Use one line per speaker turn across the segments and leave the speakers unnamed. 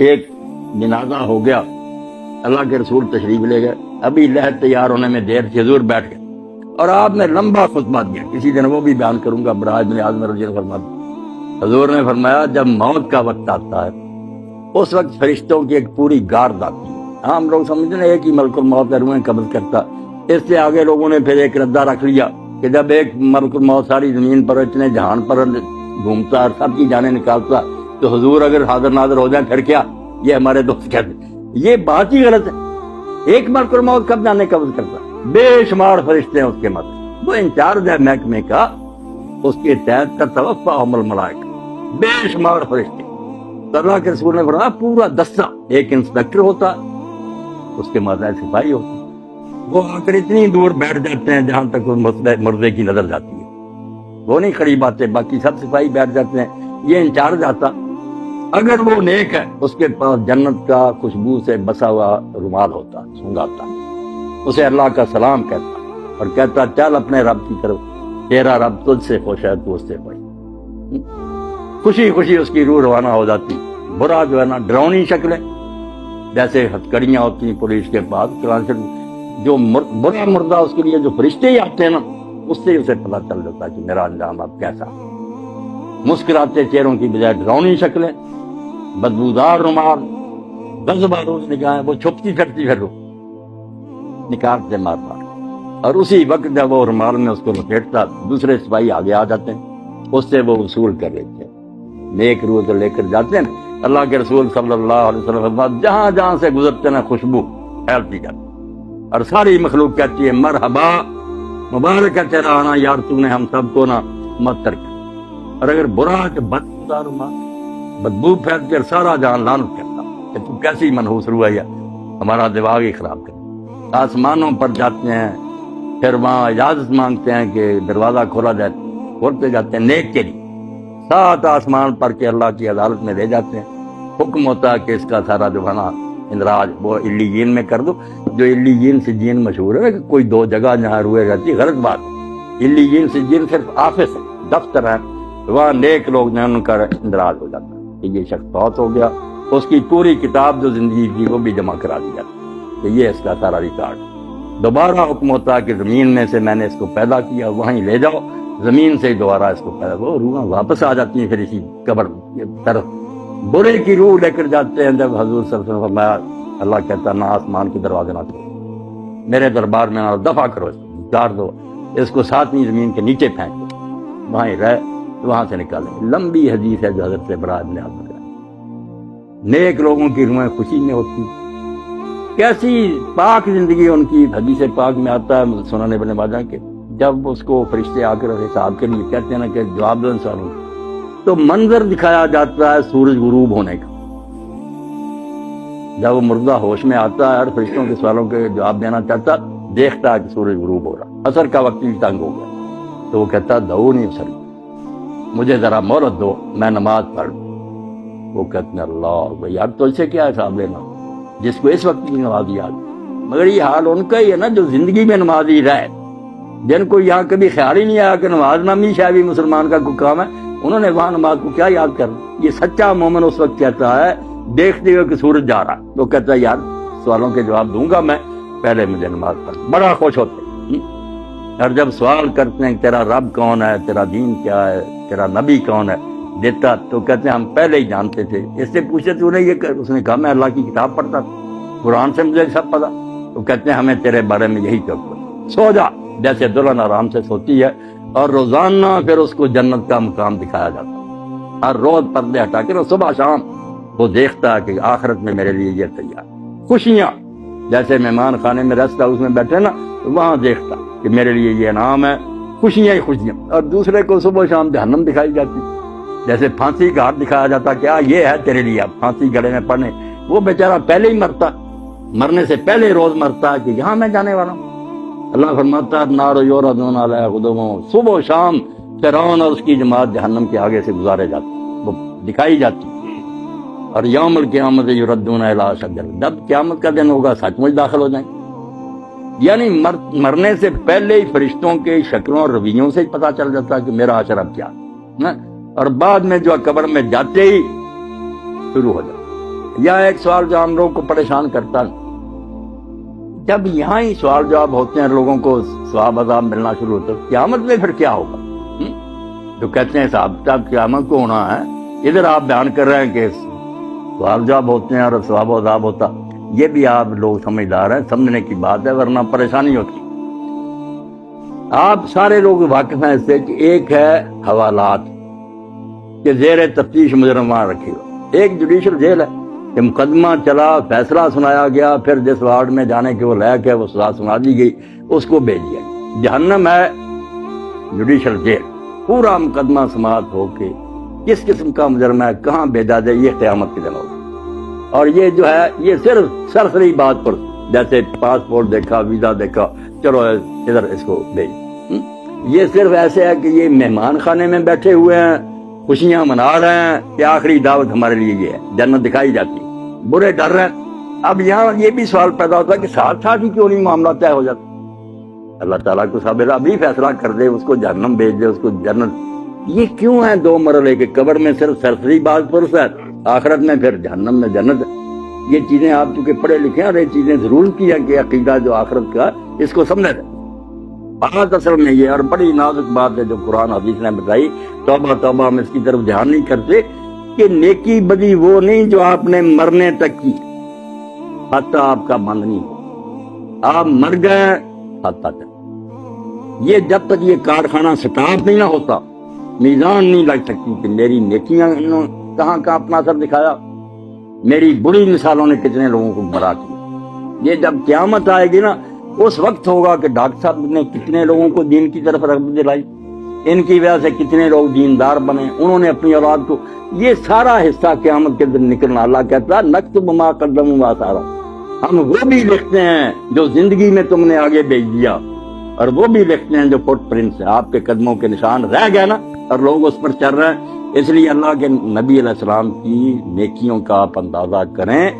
ایک جنازہ ہو گیا، اللہ کے رسول تشریف لے گئے، ابھی لحد تیار ہونے میں دیر تھی، حضور بیٹھ گئے اور آپ نے لمبا خطبہ دیا، کسی دن وہ بھی بیان کروں گا، برائے بن عازم رضی اللہ عنہ فرماتے، حضور نے فرمایا جب موت کا وقت آتا ہے اس وقت فرشتوں کی ایک پوری گارد آتی ہے۔ ہم لوگ سمجھتے ہیں ایک ہی ملک الموت روحیں قبض کرتا، اس سے آگے لوگوں نے پھر ایک ردہ رکھ لیا کہ جب ایک ملک الموت ساری زمین پر اتنے جہان پر گھومتا اور سب کی جانیں نکالتا تو حضور اگر حاضر ناظر ہو جائیں پھر کیا؟ یہ ہمارے دوست کہتے ہیں یہ بات ہی غلط ہے۔ ایک ملک الموت کب جانے قبض کرتا؟ بے شمار فرشتے ہیں اس کے مدد، وہ انچارج ہے محکمے کا، اس کے تحت تتوفاہم الملائکہ، بے شمار فرشتے۔ اللہ کے رسول نے فرمایا پورا دستہ، ایک انسپیکٹر ہوتا اس کے ماتحت سپاہی ہوتا، وہ آ کر اتنی دور بیٹھ جاتے ہیں جہاں تک مردے کی نظر جاتی ہے، وہ نہیں قریب آتے، باقی سب سپاہی بیٹھ جاتے ہیں، یہ انچارج آتا، اگر وہ نیک ہے اس کے پاس جنت کا خوشبو سے بسا ہوا رومال ہوتا، سنگاتا، اسے اللہ کا سلام کہتا اور کہتا چل اپنے رب کی طرف، تیرا رب تجھ سے خوش ہے، تو اس سے خوش۔ خوشی خوشی اس کی روح روانہ ہو جاتی۔ برا جو ہے نا ڈراؤنی شکلیں جیسے ہتکڑیاں ہوتی ہیں پولیس کے پاس، جو برا مردہ اس کے لیے جو فرشتے ہی آتے ہیں نا اس سے اسے پتہ چل جاتا ہے کہ میرا انجام اب کیسا۔ مسکراتے چہروں کی بجائے ڈراؤنی شکلیں، بدبودار رومال، غضب آلود نگاہیں، وہ چھپتی پھرتی پھر نکال سے مارتا، اور اسی وقت جب وہ رومال میں اس کو لپیٹتا دوسرے سپاہی آگے آ جاتے ہیں، اس سے وہ وصول کر لیتے ہیں، نیک روح تو لے کر جاتے ہیں۔ اللہ کے رسول صلی اللہ علیہ وسلم جہاں جہاں سے گزرتے نا خوشبو پھیلتی جاتی، اور ساری مخلوق کہتی ہے مرحبا، مبارک ہے تیرا آنا یار، تو نے ہم سب کو نا معطر کیا۔ اور اگر برا کہ بدبو پھیلتی اور سارا جہان لعنت کرتا کہ تو کیسی منحوس روح ہے، ہمارا دماغ ہی خراب کر۔ آسمانوں پر جاتے ہیں، پھر وہاں اجازت مانگتے ہیں کہ دروازہ کھولا جائے، کھولتے جاتے ہیں نیک کے لیے، 7 آسمان پر کے اللہ کی عدالت میں لے جاتے ہیں، حکم ہوتا ہے کہ اس کا سارا جو ہے نا اندراج وہ علیین میں کر دو۔ جو علیین سجین مشہور ہے کہ کوئی 2 جگہ جہاں روئے رہتی، غلط بات ہے، علیین سجین صرف آفس ہے، دفتر ہے، وہاں نیک لوگ جو ان کا اندراج ہو جاتا ہے کہ یہ شخص فوت ہو گیا، اس کی پوری کتاب جو زندگی کی وہ بھی جمع کرا دی جاتی کہ یہ اس کا سارا ریکارڈ۔ دوبارہ حکم ہوتا ہے کہ زمین میں سے میں نے اس کو پیدا کیا، وہیں لے جاؤ، زمین سے دوبارہ اس کو پیدا، وہ روحاں واپس آ جاتی ہیں پھر اسی قبر کی طرف۔ برے کی روح لے کر جاتے ہیں، جب حضور صلی اللہ علیہ وسلم فرمایا، اللہ کہتا نہ آسمان کے دروازے نہ کھولو، میرے دربار میں نہ دفع کرو، اس کو اتار دو، اس کو 7ویں زمین کے نیچے پھینک دو، وہیں رہ، وہاں سے نکالیں۔ لمبی حدیث ہے جو حضرت برائے بن عازب ہے۔ نیک لوگوں کی روحیں خوشی میں ہوتی، کیسی پاک زندگی ان کی۔ حدیث پاک میں آتا ہے سنن ابن ماجہ کے، جب اس کو فرشتے آ کر حساب کے لیے کہتے ہیں نا کہ جواب دو ان سوالوں کا، تو منظر دکھایا جاتا ہے سورج غروب ہونے کا۔ جب وہ مردہ ہوش میں آتا ہے اور فرشتوں کے سوالوں کے جواب دینا چاہتا، دیکھتا ہے کہ سورج غروب ہو رہا، عصر کا وقت بھی تنگ ہو گیا، تو وہ کہتا دعونی اصلی، مجھے ذرا مہلت دو، میں نماز پڑھ لوں۔ وہ کہتے ہیں اللہ یار تو اسے کیا حساب لینا، جس کو اس وقت کی نماز یاد، مگر یہ حال ان کا ہی ہے نا جو زندگی میں نمازی رہے، جن کو یہاں کبھی خیال ہی نہیں آیا کہ نماز نامی شاید بھی مسلمان کا کوئی کام ہے، انہوں نے وہاں نماز کو کیا یاد کرنا۔ یہ سچا مومن اس وقت کہتا ہے دیکھتے ہوئے کہ سورج جا رہا، تو کہتا ہے یار سوالوں کے جواب دوں گا میں، پہلے مجھے نماز پڑھ، بڑا خوش ہوتے۔ اور جب سوال کرتے ہیں کہ تیرا رب کون ہے، تیرا دین کیا ہے، تیرا نبی کون ہے، دیتا تو کہتے ہیں ہم پہلے ہی جانتے تھے، اس سے پوچھے تو نے یہ، اس نے کہا میں اللہ کی کتاب پڑھتا تھا، قرآن سے مجھے سب پتا، تو کہتے ہیں ہمیں تیرے بارے میں یہی چوک، سو جا، جیسے دلہن آرام سے سوتی ہے، اور روزانہ پھر اس کو جنت کا مقام دکھایا جاتا، ہر روز پردے ہٹا کے صبح شام وہ دیکھتا ہے کہ آخرت میں میرے لیے یہ تیار، خوشیاں جیسے مہمان خانے میں ریسٹ ہاؤس میں بیٹھے نا، وہاں دیکھتا کہ میرے لیے یہ انعام ہے، خوشیاں ہی خوشیاں۔ اور دوسرے کو صبح شام جہنم دکھائی جاتی، جیسے پھانسی کا ہاتھ دکھایا جاتا کیا یہ ہے تیرے لیے، اب پھانسی گلے میں پڑنے، وہ بیچارہ پہلے ہی مرتا، مرنے سے پہلے روز مرتا ہے کہ یہاں میں جانے والا ہوں۔ اللہ فرماتا ہے نار یوردون علیہ غدوم، صبح و شام فرعون اور اس کی جماعت جہنم کے آگے سے گزارے جاتے، وہ دکھائی جاتی۔ اور یوم القیامت یردون الی اشد، جب قیامت کا دن ہوگا سچ مچ داخل ہو جائیں، یعنی مرنے سے پہلے ہی فرشتوں کے شکلوں اور رویوں سے ہی پتہ چل جاتا ہے کہ میرا حشر اب کیا ہے، اور بعد میں جو قبر میں جاتے ہی شروع ہو جاتا یا ایک سوال جو ہم لوگوں کو پریشان کرتا ہے، جب یہاں ہی سوال جواب ہوتے ہیں لوگوں کو ثواب عذاب ملنا شروع ہوتا ہے، قیامت میں پھر کیا ہوگا؟ جو کہتے ہیں صاحب صاحب قیامت کو ہونا ہے، ادھر آپ بیان کر رہے ہیں کہ سوال جواب ہوتے ہیں اور ثواب عذاب ہوتا، یہ بھی آپ لوگ سمجھدار ہیں، سمجھنے کی بات ہے، ورنہ پریشانی ہوتی۔ آپ سارے لوگ واقف ہیں اس سے کہ ایک ہے حوالات کہ زیر تفتیش مجرم وہاں رکھے گا، ایک جوڈیشل جیل ہے کہ مقدمہ چلا، فیصلہ سنایا گیا، پھر جس وارڈ میں جانے کے وہ لائق ہے وہ سزا سنا دی گئی، اس کو بھیج دیا۔ جہنم ہے جوڈیشل جیل، پورا مقدمہ سماعت ہو کے کس قسم کا مجرم ہے کہاں بھیجا جائے، یہ قیامت کے دن ہوگا۔ اور یہ جو ہے یہ صرف سرسری بات پر، جیسے پاسپورٹ دیکھا، ویزا دیکھا، چلو ادھر اس کو بھیج، یہ صرف ایسے ہے کہ یہ مہمان خانے میں بیٹھے ہوئے ہیں، خوشیاں منا رہے ہیں کہ آخری دعوت ہمارے لیے یہ ہے، جنت دکھائی جاتی، برے ڈر رہے ہیں۔ اب یہاں یہ بھی سوال پیدا ہوتا ہے کہ ساتھ ساتھ ہی کیوں نہیں معاملہ طے ہو جاتا؟ اللہ تعالیٰ کو صابر ابھی فیصلہ کر دے، اس کو جہنم بھیج دے، اس کو جنت۔ یہ کیوں ہے دو مرحلے کے؟ قبر میں صرف سرسری بات پرس ہے، آخرت میں پھر جہنم میں جنت ہے۔ یہ چیزیں آپ چونکہ پڑھے لکھے ہیں اور یہ چیزیں ضرور کی ہے کہ عقیدہ جو آخرت کا اس کو سمجھے تھے۔ بات اصل میں یہ اور بڑی نازک بات ہے جو قرآن حدیث نے بتائی، توبہ توبہ ہم اس کی طرف دھیان نہیں کرتے کہ نیکی بدی وہ نہیں جو آپ نے مرنے تک کی، حتیٰ آپ کا بند نہیں ہو، آپ مر گئے حتیٰ تک، یہ جب تک یہ کارخانہ سٹاپ نہیں نہ ہوتا، میزان نہیں لگ سکتی کہ میری نیکیاں کہاں کہاں اپنا اثر دکھایا، میری بری مثالوں نے کتنے لوگوں کو گمراہ کیا۔ یہ جب قیامت آئے گی نا، اس وقت ہوگا کہ ڈاکٹر صاحب نے کتنے لوگوں کو دین کی طرف رغبت دلائی، ان کی وجہ سے کتنے لوگ دیندار بنے، انہوں نے اپنی اولاد کو، یہ سارا حصہ قیامت کے دن نکلنا۔ اللہ کہتا ہے نکتب ما قدموا وآثارا، ہم وہ بھی لکھتے ہیں جو زندگی میں تم نے آگے بھیج دیا، اور وہ بھی لکھتے ہیں جو فٹ پرنٹس ہیں، آپ کے قدموں کے نشان رہ گئے نا، اور لوگ اس پر چل رہے ہیں۔ اس لیے اللہ کے نبی علیہ السلام کی نیکیوں کا آپ اندازہ کریں۔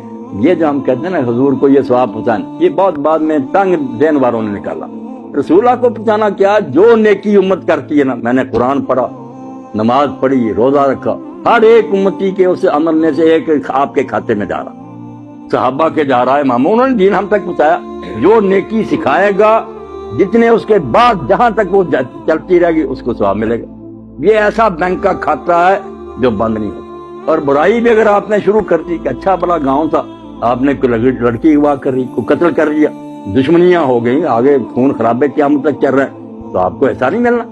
یہ جو ہم کہتے ہیں نا حضور کو یہ ثواب پہنچانا، یہ بہت بعد میں تنگ ذہن والوں نے نکالا۔ رسول اللہ کو پہنچانا کیا؟ جو نیکی امت کرتی ہے نا، میں نے قرآن پڑھا، نماز پڑھی، روزہ رکھا، ہر ایک امتی کے اس عمل میں سے ایک آپ کے کھاتے میں جا رہا، صحابہ کے جا رہا ہے، اماموں نے دین ہم تک پہنچایا۔ جو نیکی سکھائے گا، جتنے اس کے بعد جہاں تک وہ چلتی رہے گی اس کو ثواب ملے گا۔ یہ ایسا بینک کا کھاتا ہے جو بند نہیں ہوتا۔ اور برائی بھی اگر آپ نے شروع کر دی کہ اچھا بڑا گاؤں تھا، آپ نے کوئی لڑکی اغوا کر رہی، کوئی قتل کر لیا، دشمنیاں ہو گئیں، آگے خون خرابے قیامت تک چل رہے ہیں، تو آپ کو ایسا نہیں ملنا۔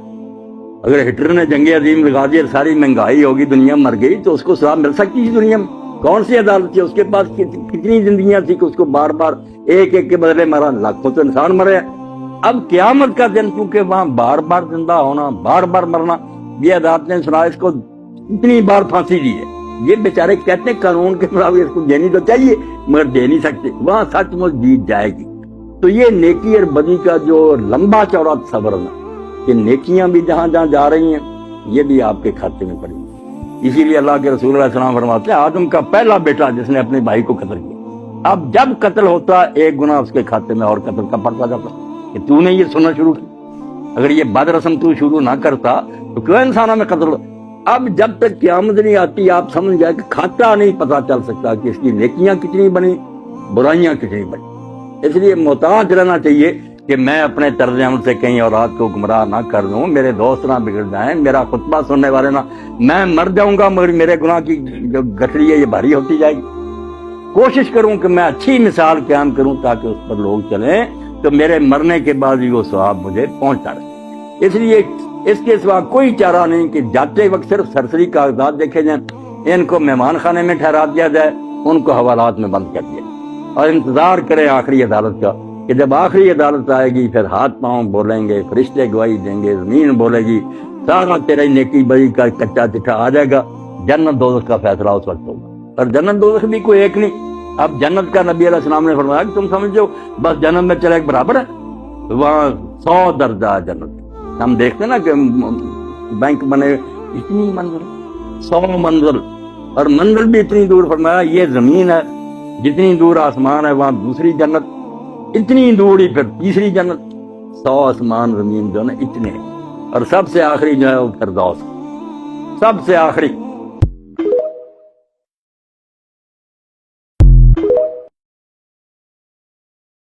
اگر ہٹلر نے جنگ عظیم لگا دی اور ساری مہنگائی ہوگی، دنیا مر گئی، تو اس کو ثواب مل سکتی ہے دنیا میں؟ کون سی عدالت تھی؟ اس کے پاس کتنی زندگیاں تھی کہ اس کو بار بار ایک ایک کے بدلے مرا، لاکھوں تو انسان مرے ہیں۔ اب قیامت کا دن کیونکہ وہاں بار بار زندہ ہونا، بار بار مرنا، یہ عدالت نے سنا اس کو اتنی بار پھانسی دی ہے۔ یہ بیچارے کہتے ہیں قانون کے مطابق اس کو دینی تو چاہیے مگر دے نہیں سکتے، وہاں سچ مچ جیت جائے گی۔ تو یہ نیکی اور بدی کا جو لمبا چوڑا تصور ہے کہ نیکیاں بھی جہاں جہاں جا رہی ہیں، یہ بھی آپ کے کھاتے میں پڑی۔ اسی لیے اللہ کے رسول علیہ السلام فرماتے ہیں آدم کا پہلا بیٹا جس نے اپنے بھائی کو قتل کیا، اب جب قتل ہوتا ایک گناہ اس کے کھاتے میں اور قتل کا پڑتا جاتا کہ تو نے یہ سننا شروع کی۔ اگر یہ بد رسم تو شروع نہ کرتا تو کیوں انسانوں میں قتل؟ اب جب تک قیامت نہیں آتی آپ سمجھ جائے کہ کھاتا نہیں پتا چل سکتا کہ اس کی نیکیاں کتنی بنی، برائیاں کتنی بنی۔ اس لیے محتاط رہنا چاہیے کہ میں اپنے طرز عمل سے کہیں اولاد کو گمراہ نہ کر دوں، میرے دوست نہ بگڑ جائیں، میرا خطبہ سننے والے نہ، میں مر جاؤں گا مگر میرے گناہ کی جو گٹھڑی ہے یہ بھاری ہوتی جائے گی۔ کوشش کروں کہ میں اچھی مثال قیام کروں تاکہ اس پر لوگ چلیں تو میرے مرنے کے بعد بھی وہ ثواب مجھے پہنچتا رہے۔ اس لیے اس کے سوا کوئی چارہ نہیں کہ جاتے وقت صرف سرسری کاغذات دیکھے جائیں، ان کو مہمان خانے میں ٹھہرا دیا جائے، ان کو حوالات میں بند کر دیا، اور انتظار کریں آخری عدالت کا کہ جب آخری عدالت آئے گی پھر ہاتھ پاؤں بولیں گے، فرشتے گواہی دیں گے، زمین بولے گی، سارا تیرے نیکی بری کا کچا چٹھا آ جائے گا، جنت دوزخ کا فیصلہ اس وقت ہوگا۔ اور جنت دوزخ بھی کوئی ایک نہیں۔ اب جنت کا نبی علیہ السلام نے فرمایا کہ تم سمجھو بس جنت میں چلے ایک برابر ہے، وہاں 100 درجہ ہے جنت۔ ہم دیکھتے ہیں نا کہ بینک بنے اتنی منزل، 100 منزل، اور منزل بھی اتنی دور۔ فرمایا یہ زمین ہے، جتنی دور آسمان ہے وہاں دوسری جنت، اتنی دور ہی پھر تیسری جنت۔ 100 آسمان زمین جو ہے اتنے، اور سب سے آخری جو ہے وہ فردوس، سب سے آخری۔